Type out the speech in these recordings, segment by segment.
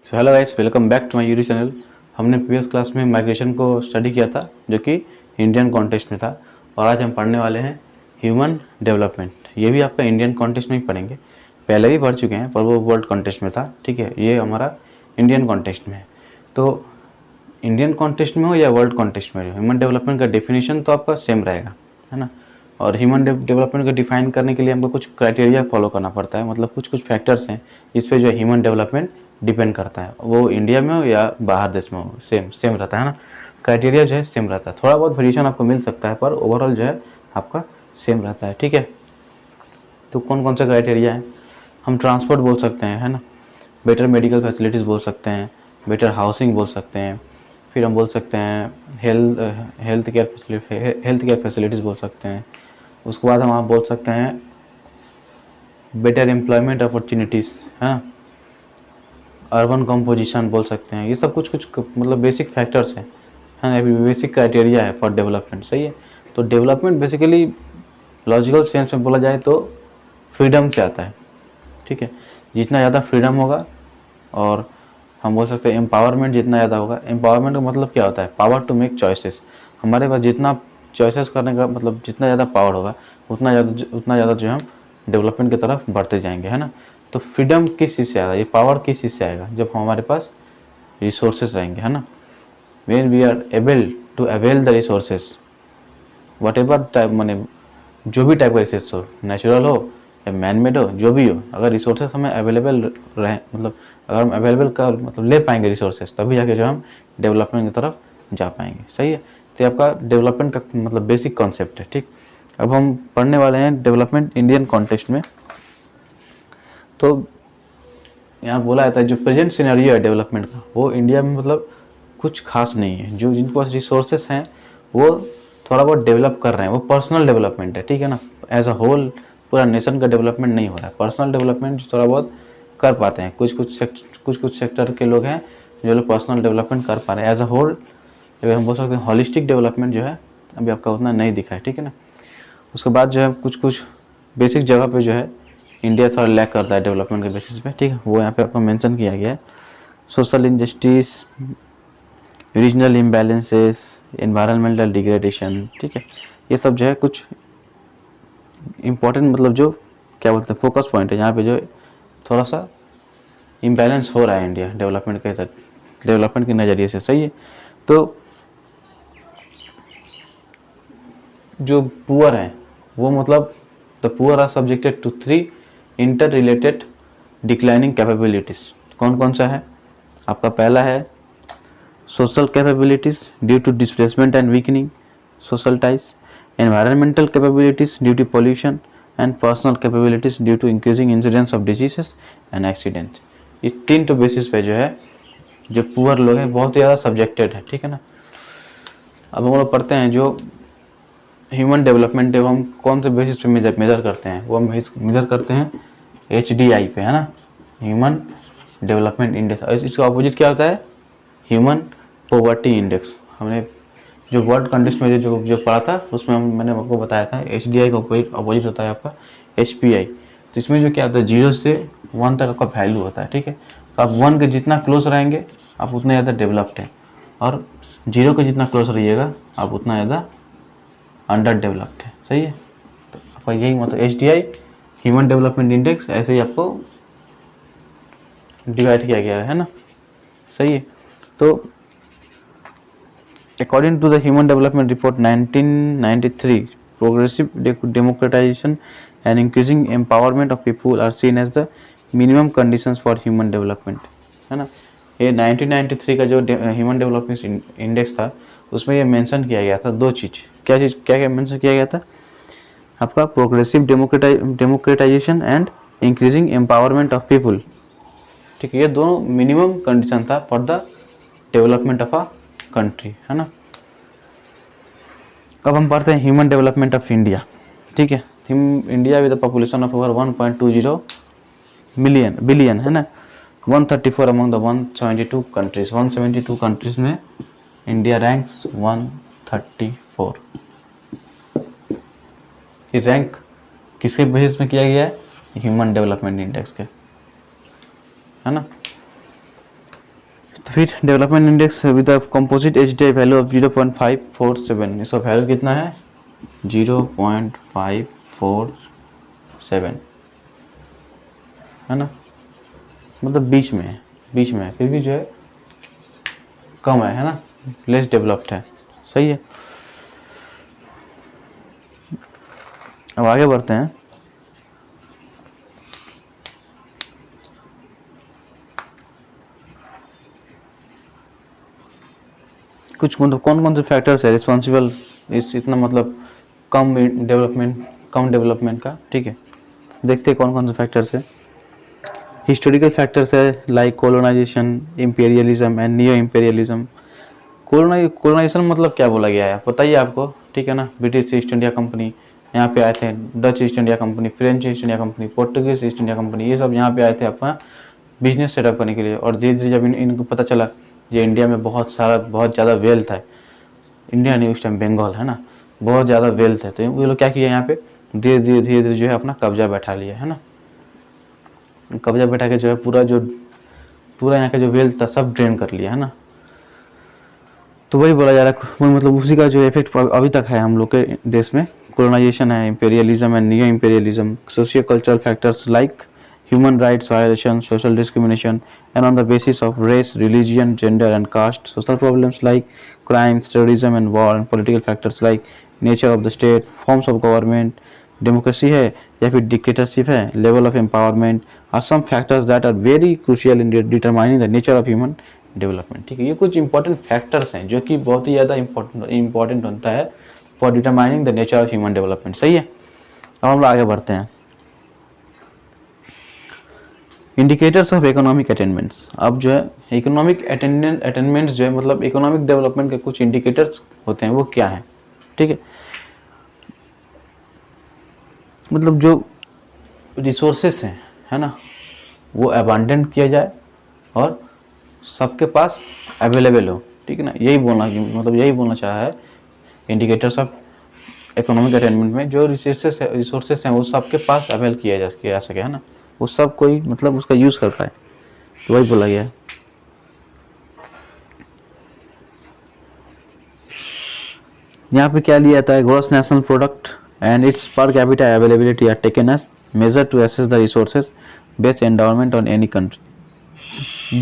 So hello guys, welcome back to my YouTube channel. हमने previous class में migration को study किया था जो कि इंडियन कॉन्टेक्स्ट में था, और आज हम पढ़ने वाले हैं ह्यूमन डेवलपमेंट। ये भी आपका इंडियन कॉन्टेक्स्ट में ही पढ़ेंगे, पहले भी पढ़ चुके हैं पर वो वर्ल्ड कॉन्टेक्स्ट में था। ठीक है, ये हमारा इंडियन कॉन्टेक्स्ट में है। तो इंडियन कॉन्टेक्स्ट में हो या वर्ल्ड कॉन्टेक्स्ट में हो, ह्यूमन डेवलपमेंट का डेफिनेशन तो आपका सेम रहेगा, है ना। और ह्यूमन डेवलपमेंट को डिफाइन करने के लिए हमको कुछ क्राइटेरिया फॉलो करना पड़ता है, मतलब कुछ फैक्टर्स हैं इस पे जो ह्यूमन डेवलपमेंट डिपेंड करता है। वो इंडिया में हो या बाहर देश में हो, सेम रहता है ना। क्राइटेरिया जो है सेम रहता है, थोड़ा बहुत वेरिएशन आपको मिल सकता है पर ओवरऑल जो है आपका सेम रहता है। ठीक है, तो कौन कौन सा क्राइटेरिया है? हम ट्रांसपोर्ट बोल सकते हैं, है ना। बेटर मेडिकल फैसिलिटीज़ बोल सकते हैं, बेटर हाउसिंग बोल सकते हैं, फिर हम बोल सकते हैं हेल्थ केयर फैसिलिटीज़ बोल सकते हैं। उसके बाद हम आप बोल सकते हैं बेटर एम्प्लॉयमेंट अपॉर्चुनिटीज़, है ना। अर्बन कंपोजिशन बोल सकते हैं। ये सब कुछ मतलब बेसिक फैक्टर्स हैं, है ना, बेसिक क्राइटेरिया है फॉर डेवलपमेंट। सही है। तो डेवलपमेंट बेसिकली लॉजिकल सेंस में बोला जाए तो फ्रीडम से आता है। ठीक है, जितना ज़्यादा फ्रीडम होगा, और हम बोल सकते हैं एम्पावरमेंट जितना ज़्यादा होगा। एम्पावरमेंट का मतलब क्या होता है? Power to make choices. हमारे पास जितना चॉइसेस करने का मतलब जितना ज़्यादा पावर होगा उतना ज़्यादा जो हम डेवलपमेंट की तरफ बढ़ते जाएंगे, है ना। तो फ्रीडम किस चीज़ से आएगा, ये पावर किस चीज़ से आएगा? जब हमारे पास रिसोर्सेज रहेंगे, है ना। When we are able to avail the resources, whatever type, माने जो भी टाइप का रिसोर्स हो, नेचुरल हो या मैन मेड हो, जो भी हो, अगर रिसोर्सेज हमें अवेलेबल रहे, मतलब अगर हम अवेलेबल कर मतलब ले पाएंगे रिसोर्सेज, तभी जाके जो हम डेवलपमेंट की तरफ जा पाएंगे। सही है। तो आपका डेवलपमेंट का मतलब बेसिक कॉन्सेप्ट है। ठीक, अब हम पढ़ने वाले हैं डेवलपमेंट इंडियन कॉन्टेक्स्ट में। तो यहाँ बोला जाता है जो प्रेजेंट सिनेरियो है डेवलपमेंट का, वो इंडिया में मतलब कुछ खास नहीं है। जो जिनके पास रिसोर्सेस हैं वो थोड़ा बहुत डेवलप कर रहे हैं, वो पर्सनल डेवलपमेंट है। ठीक है ना, एज अ होल पूरा नेशन का डेवलपमेंट नहीं हो रहा है। पर्सनल डेवलपमेंट थोड़ा बहुत कर पाते हैं, कुछ सेक्टर के लोग हैं जो लोग पर्सनल डेवलपमेंट कर पा रहे हैं। एज अ होल हम बोल सकते हैं हॉलिस्टिक डेवलपमेंट जो है अभी आपका उतना नहीं दिखा है। ठीक है ना। उसके बाद जो है कुछ बेसिक जगह पे जो है इंडिया थोड़ा लैक करता है डेवलपमेंट के बेसिस पे। ठीक है, वो यहाँ पे आपको मेंशन किया गया है। Social injustice, regional imbalances, environmental degradation. ठीक है, ये सब जो है कुछ इम्पोर्टेंट मतलब जो क्या बोलते हैं फोकस पॉइंट है, यहाँ पे जो थोड़ा सा इम्बैलेंस हो रहा है इंडिया डेवलपमेंट के नज़रिए से। सही है। तो जो पुअर हैं वो मतलब the poor are subjected to 3 interrelated declining capabilities. कौन कौन सा है? आपका पहला है social capabilities due to displacement and weakening social ties, environmental capabilities due to pollution, and personal capabilities due to increasing incidence of diseases and accident. ये 3 तो basis पे जो है जो पुअर लोग हैं बहुत ही ज़्यादा सब्जेक्टेड है। ठीक है ना। अब हम लोग पढ़ते हैं जो ह्यूमन डेवलपमेंट है वो हम कौन से बेसिस पे मेजर करते हैं? वो हम मेजर करते हैं HDI पे, है ना, ह्यूमन डेवलपमेंट इंडेक्स। और इसका अपोजिट क्या होता है? Human poverty index. हमने जो वर्ल्ड कंटेक्स्ट में जो पढ़ा था उसमें मैंने आपको बताया था HDI का अपोजिट होता है आपका HPI। तो इसमें जो क्या होता है 0 से 1 तक आपका वैल्यू होता है। ठीक है, तो आप 1 के जितना क्लोज रहेंगे आप उतने ज़्यादा डेवलप्ड हैं, और 0 के जितना क्लोज रहिएगा आप उतना ज़्यादा अंडर डेवलप्ड है। सही है। तो आपका यही मतलब HDI ह्यूमन डेवलपमेंट इंडेक्स ऐसे ही आपको डिवाइड किया गया है ना। सही है। तो according to the human development report 1993, progressive democratisation and increasing empowerment of people are seen as the minimum conditions for human development, है ना। ये 1993 का जो ह्यूमन डेवलपमेंट इंडेक्स था उसमें ये मेंशन किया गया था 2 चीज़। क्या मेंशन किया गया था? आपका progressive democratisation and increasing empowerment of people. ठीक है, ये दोनों मिनिमम कंडीशन था for the development of a country, है ना। अब हम पढ़ते हैं ह्यूमन डेवलपमेंट ऑफ इंडिया। ठीक है, India with population of over 1.20 billion, है ना, 134 अमंग द 172 कंट्रीज। 172 कंट्रीज में इंडिया रैंक्स 134। ये रैंक किसके बेसिस में किया गया है? ह्यूमन डेवलपमेंट इंडेक्स के, है ना। फिर development index with the composite HDI value of 0.547, इसका वैल्यू कितना है 0.547 है ना, मतलब बीच में है, फिर भी जो है कम है ना, लेस डेवलप्ड है, सही है। अब आगे बढ़ते हैं। कुछ मतलब कौन से फैक्टर्स है रिस्पॉन्सिबल इतना मतलब कम डेवलपमेंट का, ठीक है। देखते हैं कौन से फैक्टर्स है। हिस्टोरिकल फैक्टर्स है like colonisation, imperialism and neo imperialism. Colonisation मतलब क्या बोला गया है पता ही है आपको, ठीक है ना। ब्रिटिश ईस्ट इंडिया कंपनी यहाँ पे आए थे, Dutch east India company, French east India company, Portuguese east India company, ये सब यहाँ पे आए थे अपना बिजनेस सेटअप करने के लिए। और धीरे धीरे जब इनको पता चला ये इंडिया में बहुत ज़्यादा वेल्थ है, इंडिया नहीं उस टाइम बंगाल है ना, बहुत ज़्यादा वेल्थ है, तो ये लोग क्या किया यहाँ पे धीरे धीरे जो है अपना कब्जा बैठा लिया है ना। कब्जा बैठा के जो है पूरा यहाँ का जो वेल्थ था सब ड्रेन कर लिया है ना। तो वही बोला जा रहा है, मतलब उसी का जो इफेक्ट अभी तक है हम लोग के देश में। कोलोनाइजेशन है, imperialism and neo imperialism, socio cultural factors like human rights violations, social discrimination, and on the basis of race, religion, gender, and caste, social problems like crimes, terrorism, and war, and political factors like nature of the state, forms of government, democracy है या फिर dictatorship है, level of empowerment, are some factors that are very crucial in determining the nature of human development। ठीक है, ये कुछ important factors हैं जो कि बहुत ही ज़्यादा important होता है for determining the nature of human development। सही है। अब हम लोग आगे बढ़ते हैं। Indicators of economic attainments. अब जो है इकोनॉमिक अटेनमेंट्स जो है मतलब इकोनॉमिक डेवलपमेंट के कुछ इंडिकेटर्स होते हैं, वो क्या है, ठीक है। मतलब जो रिसोर्सेस हैं है ना, वो अबांडेंट किया जाए और सबके पास अवेलेबल हो, ठीक है ना। यही बोलना चाहा है इंडिकेटर्स ऑफ इकोनॉमिक अटेनमेंट में। जो रिसोर्सेस हैं वो सबके पास अवेल किया जा सके है ना, वो सब कोई मतलब उसका यूज़ कर पाए, तो वही बोला गया है। यहाँ पे क्या लिया जाता है, gross national product and its per capita availability are taken as measure to assess the resources based endowment on any country.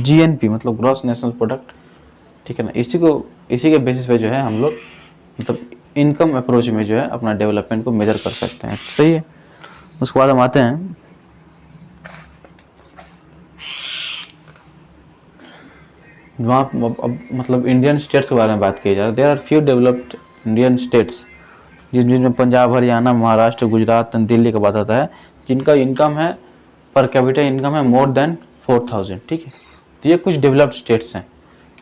GNP मतलब ग्रॉस नेशनल प्रोडक्ट, ठीक है ना। इसी के बेसिस पे जो है हम लोग मतलब इनकम अप्रोच में जो है अपना डेवलपमेंट को मेजर कर सकते हैं, सही है। उसके बाद हम आते हैं वहाँ मतलब इंडियन स्टेट्स के बारे में बात की जा रही है। There are few developed Indian states जिनमें पंजाब, हरियाणा, महाराष्ट्र, गुजरात, दिल्ली का बात आता है, जिनका इनकम है पर कैपिटा इनकम है मोर देन 4000, ठीक है। तो ये कुछ डेवलप्ड स्टेट्स हैं,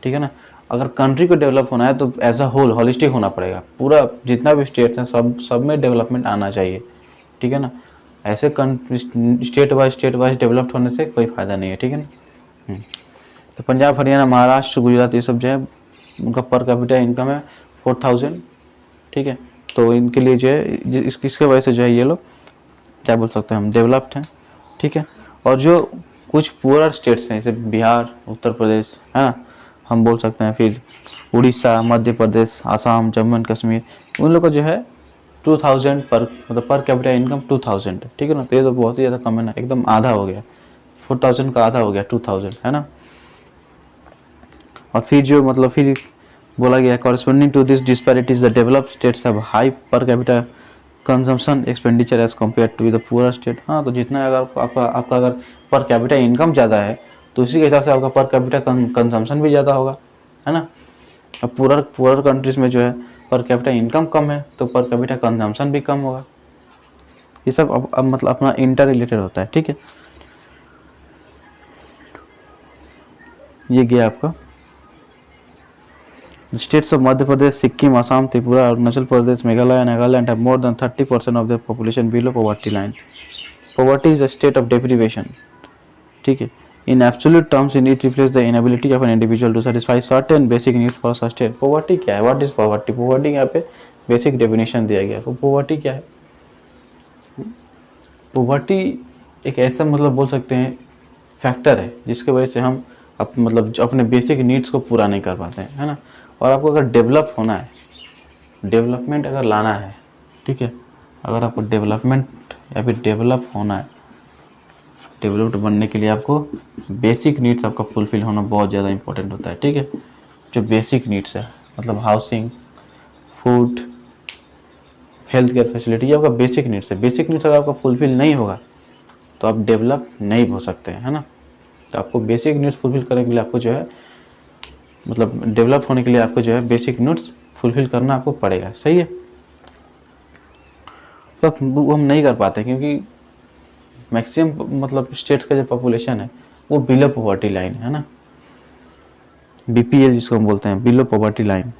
ठीक है ना। अगर कंट्री को डेवलप होना है तो एज अ होल हॉलिस्टिक होना पड़ेगा, पूरा जितना भी स्टेट्स हैं सब में डेवलपमेंट आना चाहिए, ठीक है ना। ऐसे स्टेट वाइज डेवलप्ड होने से कोई फ़ायदा नहीं है, ठीक है ना। तो पंजाब, हरियाणा, महाराष्ट्र, गुजरात ये सब जो है उनका पर कैपिटा इनकम है 4000, ठीक है। तो इनके लिए जो है इसके वजह से जो है ये लोग क्या बोल सकते हैं हम डेवलप्ड हैं, ठीक है। और जो कुछ पुअर स्टेट्स हैं जैसे बिहार, उत्तर प्रदेश है ना, हम बोल सकते हैं, फिर उड़ीसा, मध्य प्रदेश, आसाम, जम्मू एंड कश्मीर, उन लोग का जो है 2000 पर कैपिटा इनकम 2000, ठीक है ना। तो ये तो बहुत ही ज़्यादा कम है ना, एकदम आधा हो गया, 4000 का आधा हो गया 2000 है ना। और फिर बोला गया corresponding to this disparities the developed states have high per capita consumption expenditure as compare to the poor state. हाँ, तो जितना अगर आपका अगर पर कैपिटा इनकम ज़्यादा है तो उसी के हिसाब से आपका पर कैपिटा कंजम्पशन भी ज़्यादा होगा, है ना। अब पुअर कंट्रीज में जो है पर कैपिटा इनकम कम है तो पर कैपिटा कंजम्पशन भी कम होगा। ये सब अब मतलब अपना इंटर रिलेटेड होता है, ठीक है। ये गया आपका states of Madhya Pradesh, Sikkim, Assam, Tripura, Arunachal Pradesh, Meghalaya, Nagaland have more than 30% of their population below poverty line. Poverty is a state of deprivation, ठीक है। In absolute terms in it reflects the inability of an individual to satisfy certain basic needs for sustain. Poverty क्या है, what is poverty? Poverty यहाँ पे basic definition दिया गया है। तो पॉवर्टी क्या है? पॉवर्टी एक ऐसा मतलब बोल सकते हैं फैक्टर है जिसके वजह से हम मतलब जो अपने बेसिक नीड्स को पूरा नहीं कर पाते हैं, है ना। और आपको अगर डेवलप होना है, डेवलपमेंट अगर लाना है, ठीक है, अगर आपको डेवलपमेंट या फिर डेवलप होना है, डेवलप्ड बनने के लिए आपको बेसिक नीड्स आपका फुलफिल होना बहुत ज़्यादा इंपॉर्टेंट होता है, ठीक है। जो बेसिक नीड्स है मतलब housing, food, health care facility, ये आपका बेसिक नीड्स है। बेसिक नीड्स अगर आपका फुलफिल नहीं होगा तो आप डेवलप नहीं हो सकते हैं, है ना। तो आपको बेसिक नीड्स फुलफिल करने के लिए आपको जो है मतलब डेवलप होने के लिए आपको जो है बेसिक नीड्स फुलफिल करना आपको पड़ेगा, सही है। तो वो हम नहीं कर पाते क्योंकि मैक्सिमम मतलब स्टेट्स का जो पॉपुलेशन है वो बिलो पॉवर्टी लाइन है ना, बीपीएल जिसको हम बोलते हैं, बिलो पॉवर्टी लाइन।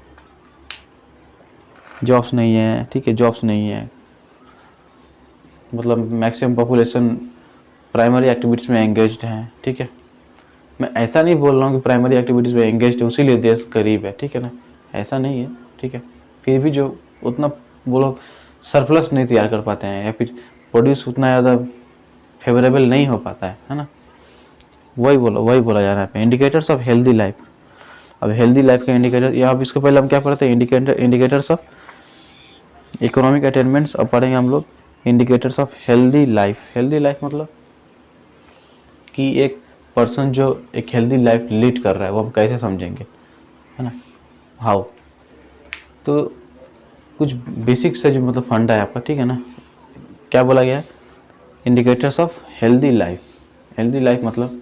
जॉब्स नहीं है, ठीक है, जॉब्स नहीं है, मतलब मैक्सिमम पॉपुलेशन प्राइमरी एक्टिविटीज़ में एंगेज्ड हैं, ठीक है। मैं ऐसा नहीं बोल रहा हूँ कि प्राइमरी एक्टिविटीज़ में एंगेज्ड है उसीलिए देश गरीब है, ठीक है ना, ऐसा नहीं है, ठीक है। फिर भी जो उतना वो लोग सरप्लस नहीं तैयार कर पाते हैं या फिर प्रोड्यूस उतना ज़्यादा फेवरेबल नहीं हो पाता है ना। वही बोला जा रहा है इंडिकेटर्स ऑफ हेल्दी लाइफ। अब हेल्दी लाइफ का इंडिकेटर, या अब इसको पहले हम क्या पढ़ते हैं, इंडिकेटर्स ऑफ इकोनॉमिक अटेनमेंट्स। अब पढ़ेंगे हम लोग indicators of healthy life. Healthy life मतलब कि एक पर्सन जो एक हेल्दी लाइफ लीड कर रहा है वो हम कैसे समझेंगे, है ना, हाउ। तो कुछ बेसिक से जो मतलब फंडा है आपका, ठीक है ना, क्या बोला गया है, indicators of healthy life. Healthy life मतलब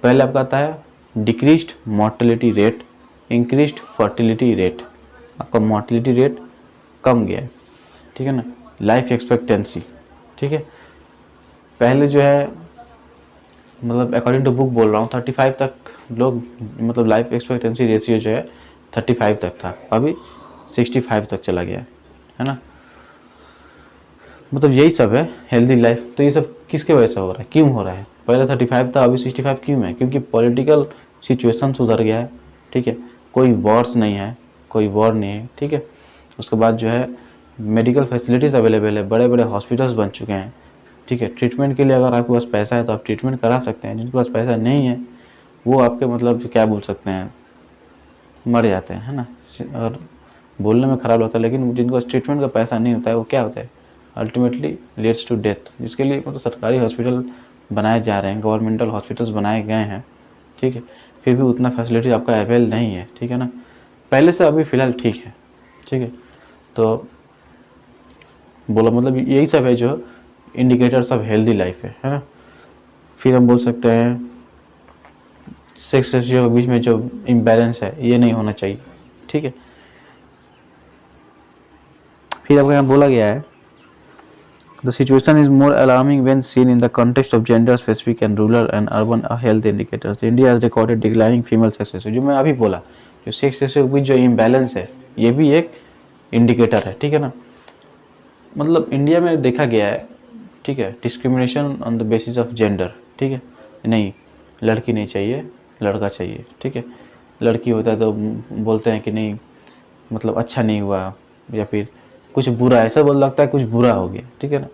पहले आपका आता है decreased mortality rate, increased fertility rate. आपका मॉर्टेलिटी रेट कम गया है, ठीक है ना, लाइफ एक्सपेक्टेंसी, ठीक है। पहले जो है मतलब अकॉर्डिंग टू बुक बोल रहा हूँ 35 तक लोग मतलब लाइफ एक्सपेक्टेंसी रेशियो जो है 35 तक था, अभी 65 तक चला गया है ना। मतलब यही सब है हेल्दी लाइफ। तो ये सब किसके वजह से हो रहा है, क्यों हो रहा है, पहले 35 था अभी 65 क्यों है, क्योंकि पॉलिटिकल सिचुएशन सुधर गया है, ठीक है, कोई वॉर्स नहीं है, कोई वॉर नहीं है, ठीक है। उसके बाद जो है मेडिकल फैसिलिटीज़ अवेलेबल है, बड़े बड़े हॉस्पिटल्स बन चुके हैं, ठीक है। ट्रीटमेंट के लिए अगर आपके पास पैसा है तो आप ट्रीटमेंट करा सकते हैं, जिनके पास पैसा नहीं है वो आपके मतलब क्या बोल सकते हैं, मर जाते हैं, है ना। और बोलने में ख़राब लगता है लेकिन जिनके पास ट्रीटमेंट का पैसा नहीं होता है वो क्या होता है, अल्टीमेटली लीड्स टू डेथ। जिसके लिए मतलब सरकारी हॉस्पिटल बनाए जा रहे हैं, गवर्नमेंटल हॉस्पिटल्स बनाए गए हैं, ठीक है, फिर भी उतना फैसिलिटी आपका अवेल नहीं है, ठीक है ना। पहले से अभी फ़िलहाल ठीक है, ठीक है। तो बोला मतलब यही सब है जो इंडिकेटर्स ऑफ हेल्दी लाइफ है ना। फिर हम बोल सकते हैं सेक्स रेशियो के बीच में जो इम्बैलेंस है ये नहीं होना चाहिए, ठीक है। फिर आपको यहाँ बोला गया है the situation is more alarming when seen in the context of gender specific and rural and urban health indicators. India has recorded declining female sex ratio. जो मैं अभी बोला जो सेक्स रेशियो के बीच जो इम्बैलेंस है ये भी एक इंडिकेटर है, ठीक है ना। मतलब इंडिया में देखा गया है, ठीक है, discrimination on the basis of gender, ठीक है, नहीं लड़की नहीं चाहिए लड़का चाहिए, ठीक है। लड़की होता है तो बोलते हैं कि नहीं मतलब अच्छा नहीं हुआ या फिर कुछ बुरा, ऐसा बोल लगता है कुछ बुरा हो गया, ठीक है ना।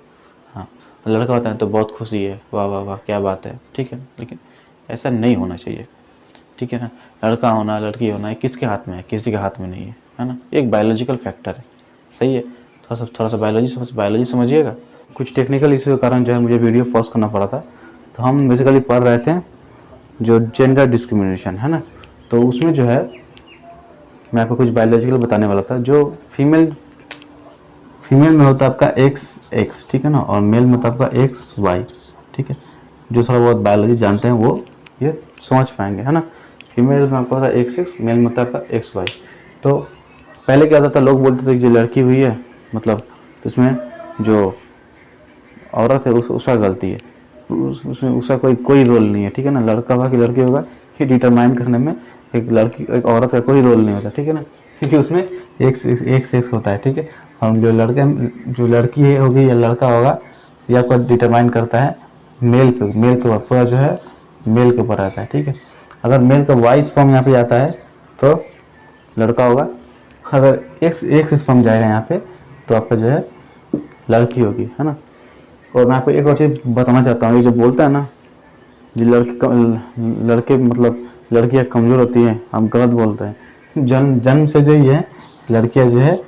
हाँ, लड़का होता है तो बहुत खुशी है, वाह वाह वाह क्या बात है, ठीक है, लेकिन ऐसा नहीं होना चाहिए, ठीक है ना। लड़का होना लड़की होना किसके हाथ में है, किसी के हाथ में नहीं है ना। एक बायोलॉजिकल फैक्टर है, सही है। थोड़ा सा बायोलॉजी समझिएगा। कुछ टेक्निकल इशू के कारण जो है मुझे वीडियो पॉज करना पड़ा था। तो हम बेसिकली पढ़ रहे थे जो जेंडर डिस्क्रिमिनेशन है ना, तो उसमें जो है मैं आपको कुछ बायोलॉजिकल बताने वाला था। जो फीमेल में होता है आपका एक्स, ठीक है ना, और मेल में होता है आपका एक्स वाई, ठीक है। जो थोड़ा बहुत बायोलॉजी जानते हैं वो ये समझ पाएंगे, है ना। फीमेल में आपका होता है एक्स, मेल में होता है आपका एक्स वाई। तो पहले क्या होता था, लोग बोलते थे कि जो लड़की हुई है मतलब इसमें जो औरत है उसका गलती है, उसमें उसका कोई रोल नहीं है, ठीक है ना। लड़का होगा कि लड़की होगा ये डिटरमाइन करने में एक औरत का कोई रोल नहीं होता, ठीक है ना, क्योंकि उसमें एक सेक्स होता है, ठीक है। और जो लड़की होगी या लड़का होगा ये आपका डिटरमाइन करता है मेल के ऊपर, पूरा जो है मेल के ऊपर रहता है, ठीक है। अगर मेल का वाइस फॉर्म यहाँ पे आता है तो लड़का होगा, अगर एक्स फॉर्म जाएगा यहाँ पे तो आपका जो है लड़की होगी, है ना। और मैं आपको एक और चीज़ बताना चाहता हूँ, ये जो बोलता है ना जो लड़के मतलब लड़कियां कमज़ोर होती हैं, हम गलत बोलते हैं। जन्म से जो ही है लड़कियां जो है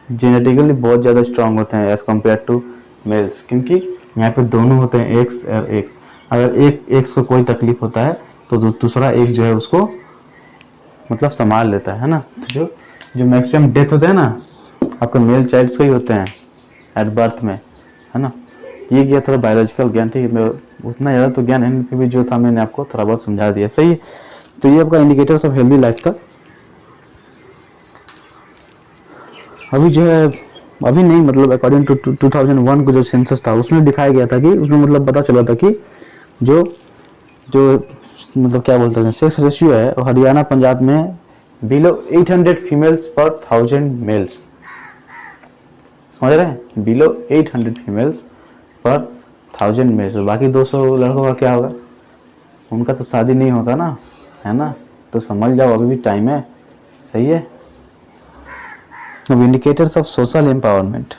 जेनेटिकली बहुत ज़्यादा स्ट्रांग होते हैं एज़ कम्पेयर टू मेल्स, क्योंकि यहाँ पे दोनों होते हैं एक्स और एक्स। अगर एक एक्स को कोई तकलीफ होता है तो दूसरा एक्स जो है उसको मतलब संभाल लेता है ना। तो जो मैक्सिमम डेथ होते हैं ना आपके मेल चाइल्ड्स को ही होते हैं एट बर्थ में, है ना। ये किया थोड़ा बायोलॉजिकल ज्ञान, ठीक है, मैं उतना ज़्यादा तो ज्ञान है फिर भी जो था मैंने आपको थोड़ा बहुत समझा दिया, सही है। तो ये आपका इंडिकेटर्स ऑफ हेल्दी लाइफ था। अभी जो है अभी नहीं मतलब अकॉर्डिंग टू 2001 को जो सेंसस था उसमें दिखाया गया था कि उसमें मतलब पता चला था कि जो जो मतलब क्या बोलते हैं सेक्स रेशियो है हरियाणा पंजाब में बिलो 800 फीमेल्स पर 1000 मेल्स, समझ रहे हैं, बिलो 800 फीमेल्स पर 1000 मेल्स। बाकी 200 लड़कों का क्या होगा, उनका तो शादी नहीं होगा ना, है ना। तो समझ जाओ अभी भी टाइम है, सही है। अब indicators of social empowerment,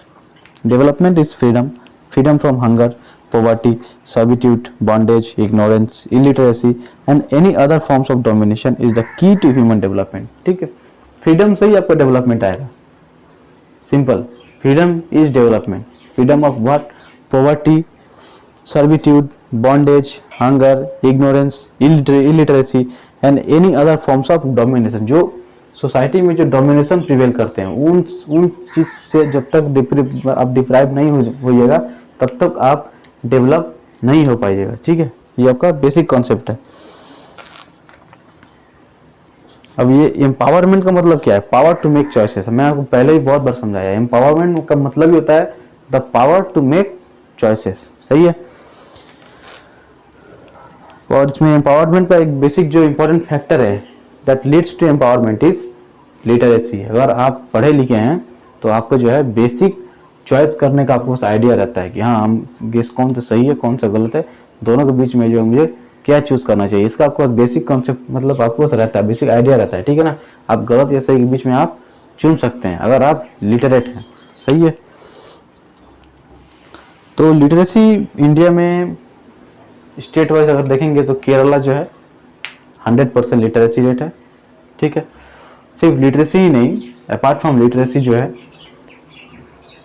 development is freedom, freedom from hunger, poverty, servitude, bondage, ignorance, illiteracy and any other forms of domination is the key to human development। ठीक है, फ्रीडम से ही आपका डेवलपमेंट आएगा, simple. Freedom is development, freedom of what, poverty, servitude, bondage, hunger, ignorance, illiteracy and any other forms of domination. जो society में जो domination prevail करते हैं उन चीज से जब तक आप डिप्राइव नहीं होइएगा तब तक आप डेवलप नहीं हो पाइएगा, ठीक है। ये आपका बेसिक कॉन्सेप्ट है। अब ये एम्पावरमेंट का मतलब क्या है, पावर टू मेक चॉइसेस। मैं आपको पहले ही बहुत बार समझाया, एम्पावरमेंट का मतलब ही होता है the power to make choices, सही है। और इसमें एम्पावरमेंट का एक बेसिक जो इंपॉर्टेंट फैक्टर है that leads to empowerment is literacy. अगर आप पढ़े लिखे हैं तो आपका जो है बेसिक चॉइस करने का आपको आइडिया रहता है कि हाँ हम गेस कौन सा सही है कौन सा गलत है, दोनों के बीच में जो मुझे क्या चूज करना चाहिए, इसका आपको बेसिक कॉन्सेप्ट मतलब आपको रहता है, बेसिक आइडिया रहता है, ठीक है ना। आप गलत या सही के बीच में आप चुन सकते हैं अगर आप लिटरेट हैं, सही है। तो लिटरेसी इंडिया में स्टेट वाइज अगर देखेंगे तो केरला जो है 100% लिटरेसी रेट है, ठीक है। सिर्फ लिटरेसी ही नहीं, अपार्ट फ्रॉम लिटरेसी जो है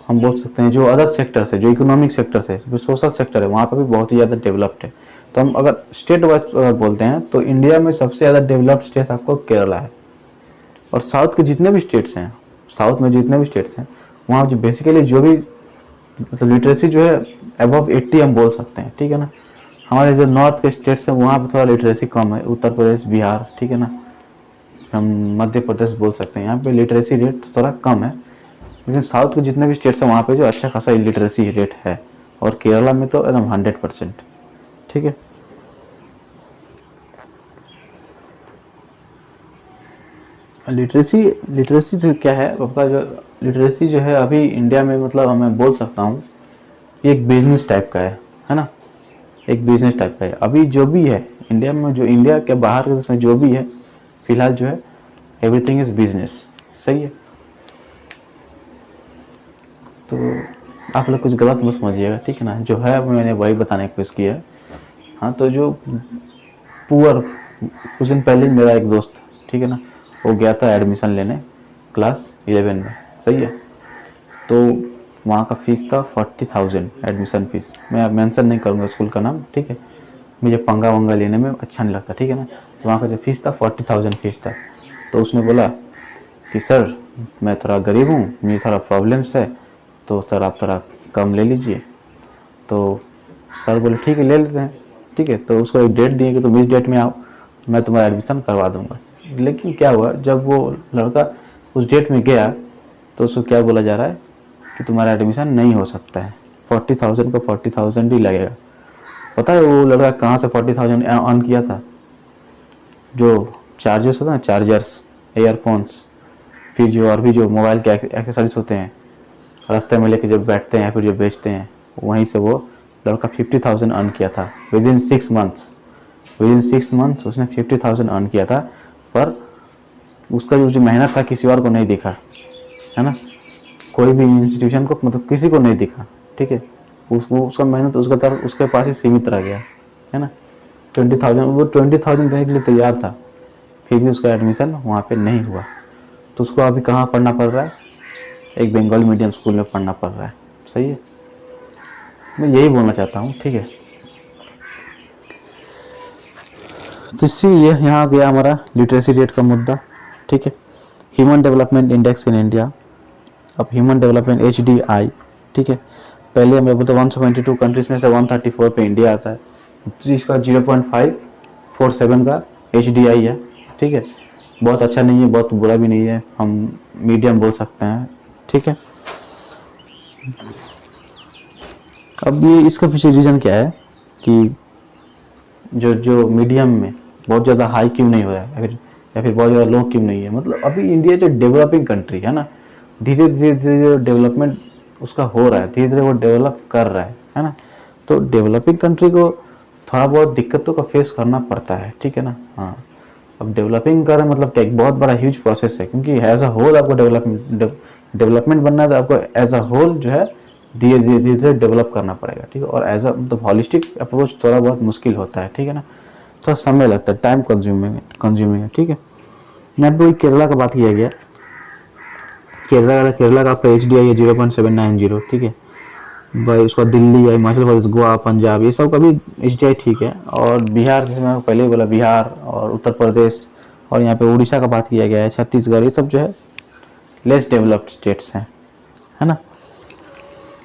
हम बोल सकते हैं जो अदर सेक्टर्स है, जो इकोनॉमिक सेक्टर्स है, जो सोशल सेक्टर है, वहाँ पर भी बहुत ही ज़्यादा डेवलप्ड है। तो हम अगर स्टेट वाइज बोलते हैं तो इंडिया में सबसे ज़्यादा डेवलप्ड स्टेट आपको केरला है। और साउथ के जितने भी स्टेट्स हैं, साउथ में जितने भी स्टेट्स हैं वहाँ जो बेसिकली जो भी मतलब लिटरेसी जो है अबव 80 हम बोल सकते हैं, ठीक है ना। हमारे जो नॉर्थ के स्टेट्स हैं वहाँ पर थोड़ा लिटरेसी कम है, उत्तर प्रदेश, बिहार, ठीक है ना, हम मध्य प्रदेश बोल सकते हैं, यहाँ पे लिटरेसी रेट थोड़ा कम है। लेकिन साउथ के जितने भी स्टेट्स हैं वहाँ पे जो अच्छा खासा लिटरेसी रेट है, और केरला में तो एकदम 100%, ठीक है। लिटरेसी तो क्या है आपका, जो लिटरेसी जो है अभी इंडिया में मतलब मैं बोल सकता हूँ एक बिजनेस टाइप का है ना, एक बिजनेस टाइप का है। अभी जो भी है इंडिया में, जो इंडिया के बाहर के देश में जो भी है फिलहाल जो है एवरीथिंग इज बिजनेस, सही है। तो आप लोग कुछ गलत मत समझिएगा, ठीक है ना, जो है मैंने वही बताने की कोशिश किया है। हाँ, तो जो पुअर, कुछ दिन पहले मेरा एक दोस्त, ठीक है ना, वो गया था एडमिशन लेने क्लास 11 में, सही है। तो वहाँ का फ़ीस था 40,000 एडमिशन फ़ीस। मैं मेंशन नहीं करूँगा स्कूल का नाम, ठीक है, मुझे पंगा वंगा लेने में अच्छा नहीं लगता, ठीक है ना। तो वहाँ का जो फीस था 40,000 फीस था। तो उसने बोला कि सर मैं थोड़ा गरीब हूँ, मुझे थोड़ा प्रॉब्लम्स है, तो सर आप थोड़ा कम ले लीजिए। तो सर बोले ठीक है ले लेते हैं, ठीक है। तो उसको एक डेट दिए कि तुम इस डेट में आओ, मैं तुम्हारा एडमिशन करवा दूँगा। लेकिन क्या हुआ, जब वो लड़का उस डेट में गया तो उसको क्या बोला जा रहा है कि तुम्हारा एडमिशन नहीं हो सकता है, 40,000 को 40,000 ही लगेगा। पता है वो लड़का कहाँ से 40,000 अर्न किया था? जो चार्जेस होता है ना, चार्जर्स, एयरफोन्स, फिर जो और भी जो मोबाइल के एक्सेसरीज होते हैं, रास्ते में लेके जो बैठते हैं या फिर जो बेचते हैं, वहीं से वो लड़का 50,000 अर्न किया था विदिन 6 मंथ्स। विदिन 6 मंथ्स उसने 50,000 अर्न किया था, पर उसका जो मेहनत था किसी और को नहीं दिखा, है ना, कोई भी इंस्टीट्यूशन को मतलब किसी को नहीं दिखा, ठीक है। उसका मेहनत उसका पास ही सीमित रह गया, है ना। 20,000, वो 20,000 देने के लिए तैयार था, फिर भी उसका एडमिशन वहाँ पे नहीं हुआ। तो उसको अभी कहाँ पढ़ना पड़ रहा है, एक बंगाली मीडियम स्कूल में पढ़ना पड़ रहा है। सही है, मैं यही बोलना चाहता हूँ। ठीक है, तो इससे ये यहाँ गया हमारा लिटरेसी रेट का मुद्दा। ठीक है, human development index in India, अब ह्यूमन डेवलपमेंट HDI। ठीक है, पहले हमें बोलते 172 कंट्रीज में से 134 पे इंडिया आता है, जिसका 0.547 का HDI है। ठीक है, बहुत अच्छा नहीं है, बहुत बुरा भी नहीं है, हम मीडियम बोल सकते हैं। ठीक है, अब ये इसका पीछे रीज़न क्या है कि जो मीडियम में बहुत ज़्यादा हाई क्यों नहीं हो रहा है, या फिर बहुत ज़्यादा लो क्यों नहीं है। मतलब अभी इंडिया जो डेवलपिंग कंट्री है ना, धीरे धीरे डेवलपमेंट उसका हो रहा है, धीरे धीरे वो डेवलप कर रहा है ना। तो डेवलपिंग कंट्री को थोड़ा बहुत दिक्कतों का फेस करना पड़ता है। ठीक है ना। हाँ, अब डेवलपिंग कर मतलब क्या, एक बहुत बड़ा ह्यूज प्रोसेस है, क्योंकि एज अ होल आपको डेवलपमेंट बनना है, तो आपको एज अ होल जो है धीरे धीरे डेवलप करना पड़ेगा। ठीक है, और एज अ मतलब हॉलिस्टिक अप्रोच थोड़ा बहुत मुश्किल होता है। ठीक है ना, थोड़ा समय लगता है, टाइम कंज्यूमिंग है। ठीक है, यहाँ पे केरला का बात किया गया, केरला का आपका HDI है 0.790। ठीक है भाई, उसका दिल्ली है, हिमाचल प्रदेश, गोवा, पंजाब, ये सब का भी HDI ठीक है। और बिहार, जैसे मैं पहले ही बोला, बिहार और उत्तर प्रदेश, और यहाँ पे उड़ीसा का बात किया गया है, छत्तीसगढ़, ये सब जो है लेस डेवलप्ड स्टेट्स हैं, है ना।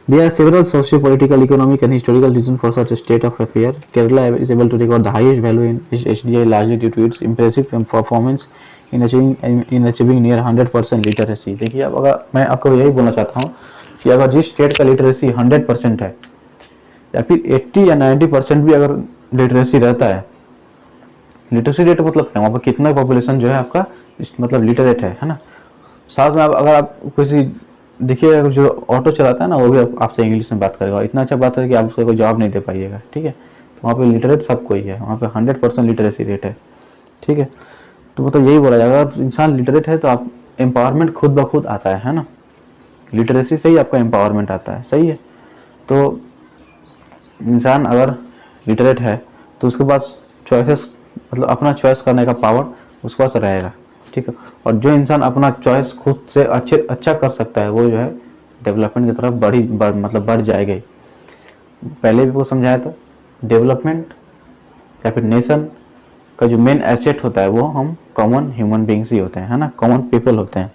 There are several socio-political, economic and historical reasons for such a state of affair. Kerala is able to record the highest value in HDI largely due to its impressive performance in achieving near 100% literacy. देखिए, अब अगर मैं आपको यही बोलना चाहता हूँ कि अगर जिस स्टेट का लिटरेसी 100% है, या फिर 80 या 90% भी अगर लिटरेसी रहता है, लिटरेसी रेट मतलब क्या, वहाँ पर कितना पॉपुलेशन जो है आपका मतलब लिटरेट है ना। साथ में अगर आप किसी देखिए, जो ऑटो चलाता है ना, वो भी आपसे इंग्लिश में बात करेगा, इतना अच्छा बात करेगा कि आप उसको कोई जवाब नहीं दे पाइएगा। ठीक है, तो वहाँ पे लिटरेट सब कोई है, वहाँ पे 100% लिटरेसी रेट है। ठीक है, तो मतलब यही बोला जाएगा, अगर इंसान लिटरेट है तो आप एम्पावरमेंट खुद ब खुद आता है ना। लिटरेसी से ही आपका एम्पावरमेंट आता है। सही है, तो इंसान अगर लिटरेट है तो उसके पास चॉइसेस, मतलब अपना चॉइस करने का पावर उसके पास रहेगा। ठीक है, और जो इंसान अपना चॉइस खुद से अच्छा कर सकता है, वो जो है डेवलपमेंट की तरफ बढ़ जाएगा। पहले भी वो समझाया था, डेवलपमेंट या फिर नेशन का जो मेन एसेट होता है वो हम कॉमन ह्यूमन बींग्स ही होते हैं, है ना, कॉमन पीपल होते हैं।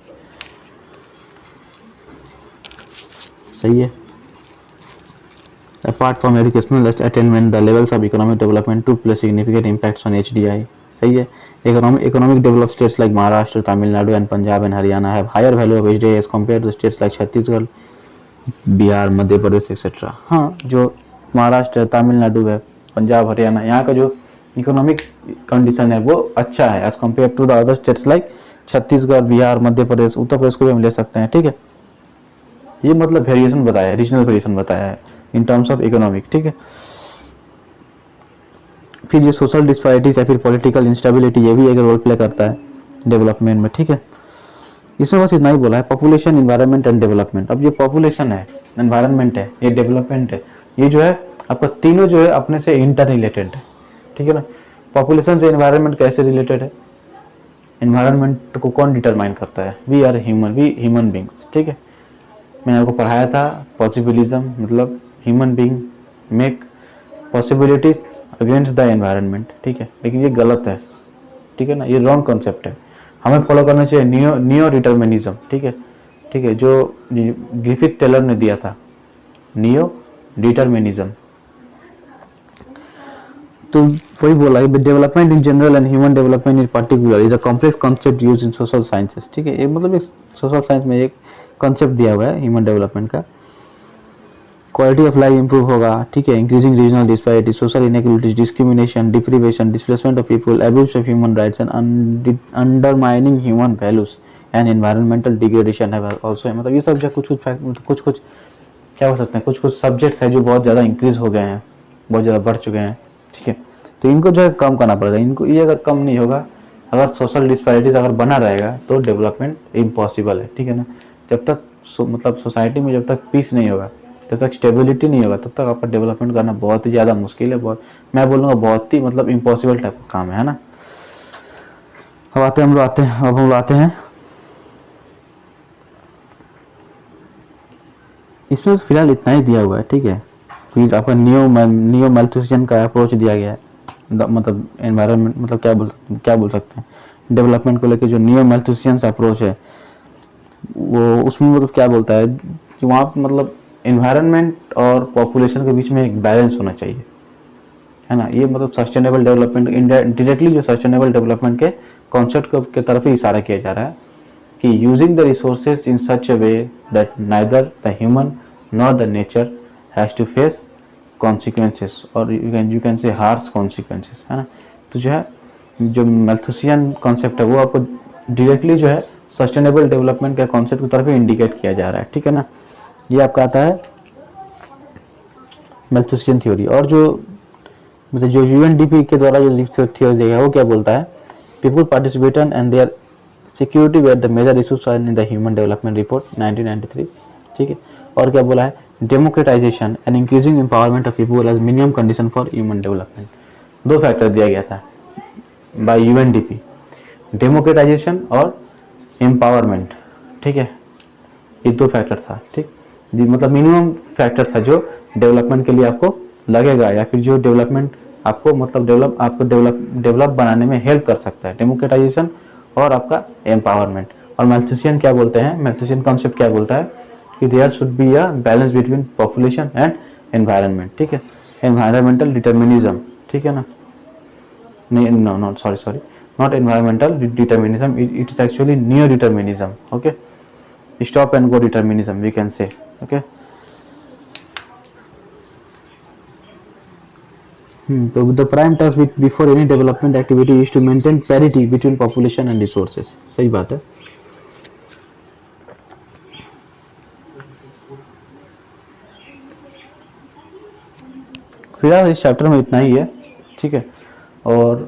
सही है, apart from educational attainment, the levels of economic development to play significant impacts on HDI। सही है, economic developed states like Maharashtra, Tamil Nadu and Punjab and Haryana have higher value of HDI as compared to states like Chhattisgarh, Bihar, Madhya Pradesh etcetera. हाँ, जो महाराष्ट्र, तमिलनाडु है, पंजाब, हरियाणा, यहाँ का जो economic condition है वो अच्छा है as compare to the other states like Chhattisgarh, Bihar, Madhya Pradesh, Uttar Pradesh को भी हम ले सकते हैं। ठीक है, ये मतलब वेरिएशन बताया है, रीजनल वेरिएशन बताया है इन टर्म्स ऑफ इकोनॉमिक। ठीक है, फिर ये सोशल डिस्पैरिटीज या फिर पॉलिटिकल इंस्टेबिलिटी, ये भी एक रोल प्ले करता है डेवलपमेंट में। ठीक है, इसमें बस इतना ही बोला है, पॉपुलेशन, एनवायरनमेंट एंड डेवलपमेंट। अब ये पॉपुलेशन है, एनवायरनमेंट है, ये डेवलपमेंट है, ये जो है आपका तीनों जो है अपने से इंटर रिलेटेड है। ठीक है ना, पॉपुलेशन से एनवायरनमेंट कैसे रिलेटेड है, एनवायरनमेंट को कौन डिटरमाइन करता है, वी ह्यूमन बींग्स। ठीक है, मैंने आपको पढ़ाया था पॉसिबिलिज्म, मतलब human being make possibilities against the environment. ठीक है, लेकिन ये गलत है। ठीक है ना, ये रॉन्ग कॉन्सेप्ट है, हमें फॉलो करना चाहिए नियो डिटर्मिनिज्म। ठीक है, जो ग्रिफिथ टेलर ने दिया था, नियो डिटर्मिनिज्म। तो वही बोला कि development in general and human development in particular is a complex concept use in social sciences. ठीक है, ये मतलब एक सोशल साइंस में एक कॉन्सेप्ट दिया हुआ है ह्यूमन डेवलपमेंट का। क्वालिटी ऑफ लाइफ इंप्रूव होगा। ठीक है, increasing regional disparity, social inequalities, discrimination, deprivation, displacement of people, abuse of human rights and undermining human values and environmental degradation है ऑल्सो। मतलब ये सब जो कुछ क्या हो सकते हैं, कुछ सब्जेक्ट्स है जो बहुत ज़्यादा इंक्रीज हो गए हैं, बहुत ज़्यादा बढ़ चुके हैं। ठीक है, तो इनको जो है कम करना पड़ेगा। इनको ये अगर कम नहीं होगा, अगर सोशल डिस्पैरिटीज अगर बना रहेगा तो डेवलपमेंट इम्पॉसिबल है। ठीक है ना, जब तक मतलब सोसाइटी में जब तक पीस नहीं होगा, जब तक स्टेबिलिटी नहीं होगा तब तक आपका डेवलपमेंट करना बहुत ही ज़्यादा मुश्किल है, बहुत, मैं बोलूँगा बहुत ही मतलब इम्पॉसिबल टाइप का काम है ना। अब हम लोग आते हैं इसमें फिलहाल इतना ही दिया हुआ है, ठीक है। फिर आपका नियो मैल्थुसियन का अप्रोच दिया गया है, मतलब एनवायरनमेंट, मतलब क्या बोल सकते हैं, डेवलपमेंट को लेकर जो नियो मैल्थुसियन अप्रोच है वो उसमें मतलब क्या बोलता है कि वहाँ पे मतलब एनवायरनमेंट और पॉपुलेशन के बीच में एक बैलेंस होना चाहिए, है ना। ये मतलब सस्टेनेबल डेवलपमेंट, डायरेक्टली जो सस्टेनेबल डेवलपमेंट के कॉन्सेप्ट के तरफ ही इशारा किया जा रहा है कि using the resources in such a way that neither the human nor the nature has to face consequences, और you can say harsh consequences, है ना। तो जो है जो मैल्थुसियन कॉन्सेप्ट है वो आपको डायरेक्टली जो है सस्टेनेबल डेवलपमेंट के कॉन्सेप्ट की तरफ ही इंडिकेट किया जा रहा है, ठीक है ना। ये आपका आता है मैल्थुसियन थ्योरी। और जो मतलब जो यूएनडीपी के द्वारा जो थ्योरी दिया है वो क्या बोलता है, people participation and their security were the major issues in the human development report 1993, ठीक है। और क्या बोला है, democratisation and increasing empowerment of people as minimum condition for human development. 2 factor दिया गया था बाय यूएनडीपी, डेमोक्रेटाइजेशन और एम्पावरमेंट, ठीक है। ये 2 फैक्टर था, ठीक जी, मतलब मिनिमम फैक्टर था जो डेवलपमेंट के लिए आपको लगेगा, या फिर जो डेवलपमेंट आपको मतलब डेवलप बनाने में हेल्प कर सकता है, डेमोक्रेटाइजेशन और आपका एम्पावरमेंट। और मैल्थुसियन क्या बोलते हैं, मैल्थुसियन कॉन्सेप्ट क्या बोलता है कि there should be a balance between population and environment, ठीक है। एनवायरमेंटल डिटर्मिनिज्म, ठीक है ना, नहीं no sorry not environmental determinism, it is actually neo determinism, okay, stop and go determinism we can say, okay. So the prime task before any development activity is to maintain parity between population and resources, सही बात है। फिलहाल इस chapter में इतना ही है, ठीक है। और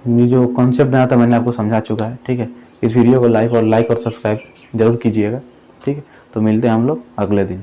ये जो कॉन्सेप्ट नया था मैंने आपको समझा चुका है, ठीक है। इस वीडियो को लाइक और सब्सक्राइब जरूर कीजिएगा, ठीक है। तो मिलते हैं हम लोग अगले दिन।